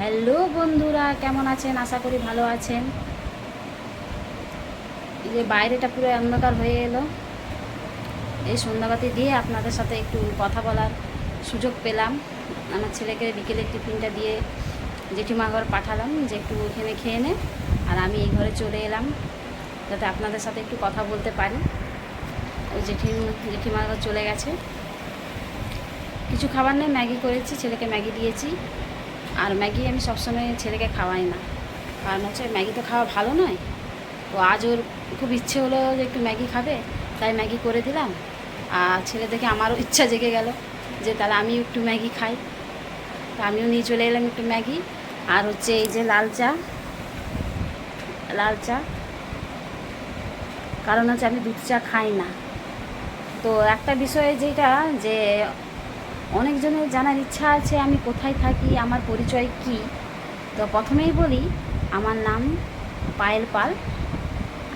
Hello বন্ধুরা, কেমন আছেন? আশা করি ভালো আছেন। এই যে বাইরেটা পুরো অন্ধকার হয়ে এলো, এই সন্ধ্যাবাতি দিয়ে আপনাদের সাথে একটু কথা বলার সুযোগ পেলাম। আমার ছেলেকে বিকেলে টিফিনটা দিয়ে জেঠিমা ঘর পাঠালাম যে একটু ওখানে খেয়ে নে, আর আমি এই ঘরে চলে এলাম যাতে আপনাদের সাথে একটু কথা বলতে পারি। ওই জেঠিমা ঘর চলে গেছে। কিছু খাবার নেই, ম্যাগি করেছি, ছেলেকে ম্যাগি দিয়েছি। আর ম্যাগি আমি সবসময় ছেলেকে খাওয়াই না, কারণ হচ্ছে ম্যাগি তো খাওয়া ভালো নয়। তো আজ ওর খুব ইচ্ছে হলো যে একটু ম্যাগি খাবে, তাই ম্যাগি করে দিলাম। আর ছেলে দেখে আমারও ইচ্ছা জেগে গেল যে তাহলে আমিও একটু ম্যাগি খাই। তো আমিও নিয়ে চলে এলাম একটু ম্যাগি। আর হচ্ছে এই যে লাল চা, কারণ হচ্ছে আমি দুধ চা খাই না। তো একটা বিষয়ে যেটা যে অনেকজনের জানার ইচ্ছা আছে আমি কোথায় থাকি, আমার পরিচয় কি। তো প্রথমেই বলি, আমার নাম পায়েল পাল,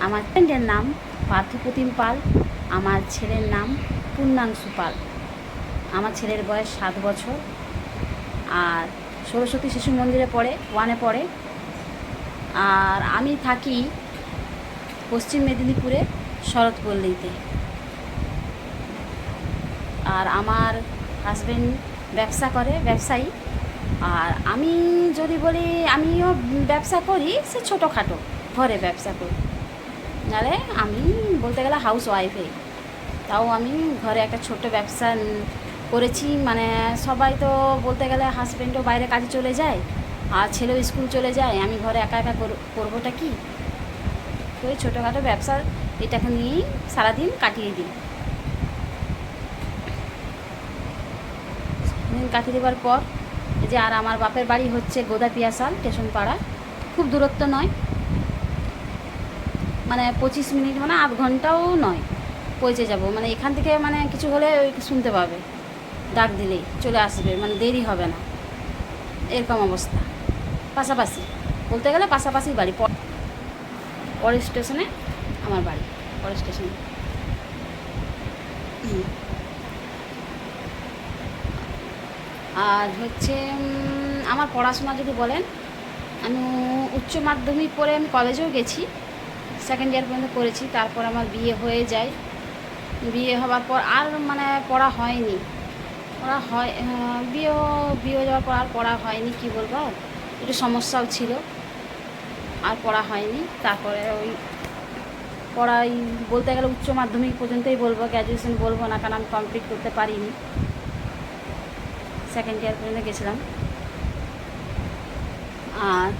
আমার ফ্রেন্ডের নাম পার্থপ্রতিম পাল, আমার ছেলের নাম পূর্ণাংশু পাল। আমার ছেলের বয়স 7 বছর, আর সরস্বতী শিশু মন্দিরে পড়ে, 1-এ পড়ে। আর আমি থাকি পশ্চিম মেদিনীপুরে শরৎপল্লীতে। আর আমার হাজবেন্ড ব্যবসায়ী। আর আমি যদি বলি আমিও ব্যবসা করি, সে ছোটোখাটো ঘরে ব্যবসা করি, নাহলে আমি বলতে গেলে হাউস ওয়াইফই। তাও আমি ঘরে একটা ছোট্ট ব্যবসা করেছি। মানে সবাই তো বলতে গেলে হাজব্যান্ডও বাইরে কাজে চলে যায়, আর ছেলেও স্কুল চলে যায়, আমি ঘরে একা একা করবোটা কি। তো এই ছোটোখাটো ব্যবসা এটাকে নিয়েই সারাদিন কাটিয়ে দিই। দিন কাটিয়ে দেওয়ার পর এই যে, আর আমার বাপের বাড়ি হচ্ছে গোদাপিয়াশাল স্টেশন পাড়া, খুব দূরত্ব নয়, মানে 25 মিনিট, মানে আধ ঘন্টাও নয়, পৌঁছে যাব। মানে এখান থেকে মানে কিছু হলে শুনতে পাবে, ডাক দিলেই চলে আসবে, মানে দেরি হবে না, এরকম অবস্থা। পাশাপাশি বলতে গেলে পাশাপাশি বাড়ি, পরের স্টেশনে আমার বাড়ি, পরের স্টেশনে। আর হচ্ছে আমার পড়াশোনা যদি বলেন, আমি উচ্চ মাধ্যমিক পড়ে আমি কলেজেও গেছি, 2nd ইয়ার পর্যন্ত করেছি। তারপর আমার বিয়ে হয়ে যায়। বিয়ে হওয়ার পর আর মানে পড়া হয়নি, বিয়ে হয়ে যাওয়ার পর আর পড়া হয়নি, কী বলবো, আর একটু সমস্যাও ছিল, আর পড়া হয়নি। তারপরে ওই পড়াই বলতে গেলে উচ্চ মাধ্যমিক পর্যন্তই বলবো, গ্র্যাজুয়েশন বলবো না, কারণ আমি কমপ্লিট করতে পারিনি। 2nd ইয়ার পর্যন্ত গেছিলাম। আর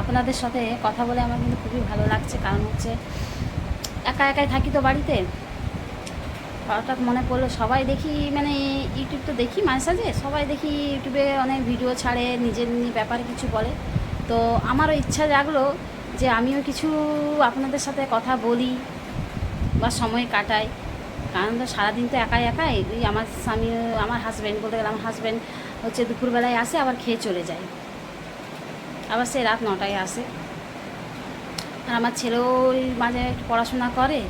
আপনাদের সাথে কথা বলে আমার কিন্তু খুবই ভালো লাগছে, কারণ হচ্ছে একা একাই থাকি তো বাড়িতে। হঠাৎ মনে পড়লো, সবাই দেখি মানে ইউটিউব তো দেখি মাঝে সাঝে, সবাই দেখি ইউটিউবে অনেক ভিডিও ছাড়ে, নিজের ব্যাপারে কিছু বলে। তো আমারও ইচ্ছা জাগলো যে আমিও কিছু আপনাদের সাথে কথা বলি বা সময় কাটাই। কারণ তো সারাদিন তো একাই ওই আমার স্বামী, আমার হাজব্যান্ড বলতে গেলে আমার হাজব্যান্ড হচ্ছে দুপুরবেলায় আসে, আবার খেয়ে চলে যায়, আবার সে রাত 9টায় আসে। আর আমার ছেলেও ওই মাঝে একটু পড়াশোনা করে,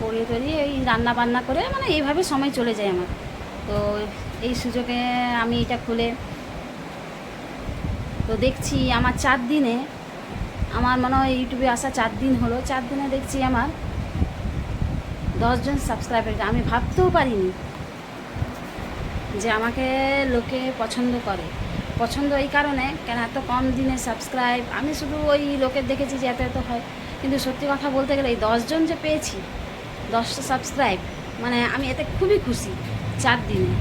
পড়িয়ে টড়িয়ে এই রান্না বান্না করে, মানে এইভাবে সময় চলে যায় আমার। তো এই সুযোগে আমি এটা খুলে তো দেখছি আমার 4 দিনে, আমার মনে হয় ইউটিউবে আসা 4 দিন হলো, 4 দিনে দেখছি আমার 10 জন সাবস্ক্রাইবার। আমি ভাবতেও পারিনি যে আমাকে লোকে পছন্দ এই কারণে, কেন এত কম দিনে সাবস্ক্রাইব। আমি শুধু ওই লোকের দেখেছি যে এত হয়, কিন্তু সত্যি কথা বলতে গেলে এই 10 জন যে পেয়েছি, 10টা সাবস্ক্রাইব, মানে আমি এতে খুবই খুশি। 4 দিনে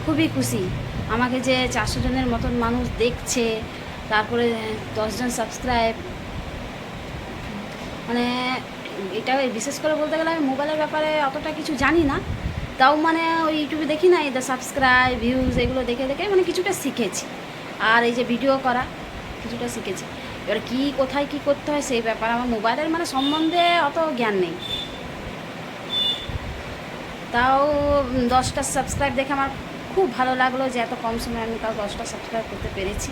খুবই খুশি। আমাকে যে 400 জনের মতন মানুষ দেখছে, তারপরে 10 জন সাবস্ক্রাইব, মানে এটা বিশেষ করে বলতে গেলে আমি মোবাইলের ব্যাপারে অতটা কিছু জানি না, তাও মানে ওই ইউটিউবে দেখি না, এই সাবস্ক্রাইব ভিউজ এগুলো দেখে দেখে মানে কিছুটা শিখেছি। আর এই যে ভিডিও করা কিছুটা শিখেছি। এবার কোথায় কী করতে হয় সেই ব্যাপারে আমার মোবাইলের মানে সম্বন্ধে অত জ্ঞান নেই। তাও 10টা সাবস্ক্রাইব দেখে আমার খুব ভালো লাগলো যে এত কম সময়ে আমি তাও 10টা সাবস্ক্রাইব করতে পেরেছি।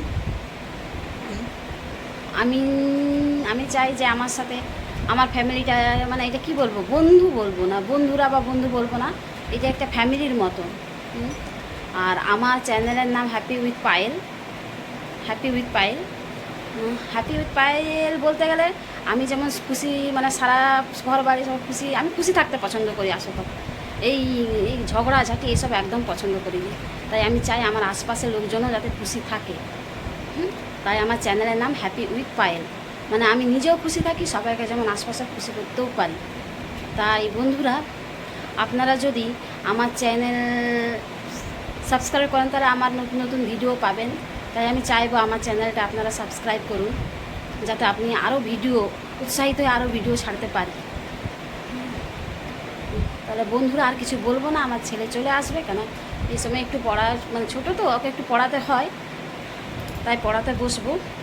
আমি আমি চাই যে আমার সাথে আমার ফ্যামিলিটা, মানে এটা কি বলবো, বন্ধু বলবো না, বন্ধুরা বা বন্ধু বলবো না, এটা একটা ফ্যামিলির মতো। আর আমার চ্যানেলের নাম happy with Payel. Happy with Payel. Happy with Payel বলতে গেলে আমি যেমন খুশি, মানে সারা ঘর বাড়ি সব খুশি, আমি খুশি থাকতে পছন্দ করি আসলে। এই এই ঝগড়াঝাটি এসব একদম পছন্দ করি না। তাই আমি চাই আমার আশপাশের লোকজনও যাতে খুশি থাকে। তাই আমার চ্যানেলের নাম হ্যাপি উইথ পায়েল, মানে আমি নিজেও খুশি থাকি, সবাইকে যেমন আশপাশে খুশি করতেও পারি। তাই বন্ধুরা, আপনারা যদি আমার চ্যানেল সাবস্ক্রাইব করেন তাহলে আমার নতুন নতুন ভিডিও পাবেন। তাই আমি চাইবো আমার চ্যানেলটা আপনারা সাবস্ক্রাইব করুন, যাতে আপনি আরও ভিডিও উৎসাহিত হয়ে আরও ভিডিও ছাড়তে পারি। তাহলে বন্ধুরা আর কিছু বলবো না, আমার ছেলে চলে আসবে, কেন এই সময় একটু পড়া, মানে ছোটো তো, ওকে একটু পড়াতে হয়, তাই পড়াতে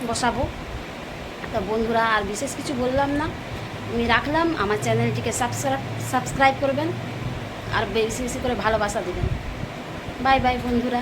বসাবো। তো বন্ধুরা আর বিশেষ কিছু বললাম না, আমি রাখলাম। আমার চ্যানেলটিকে সাবস্ক্রাইব করবেন আর বেশি বেশি করে ভালোবাসা দেবেন। বাই বাই বন্ধুরা।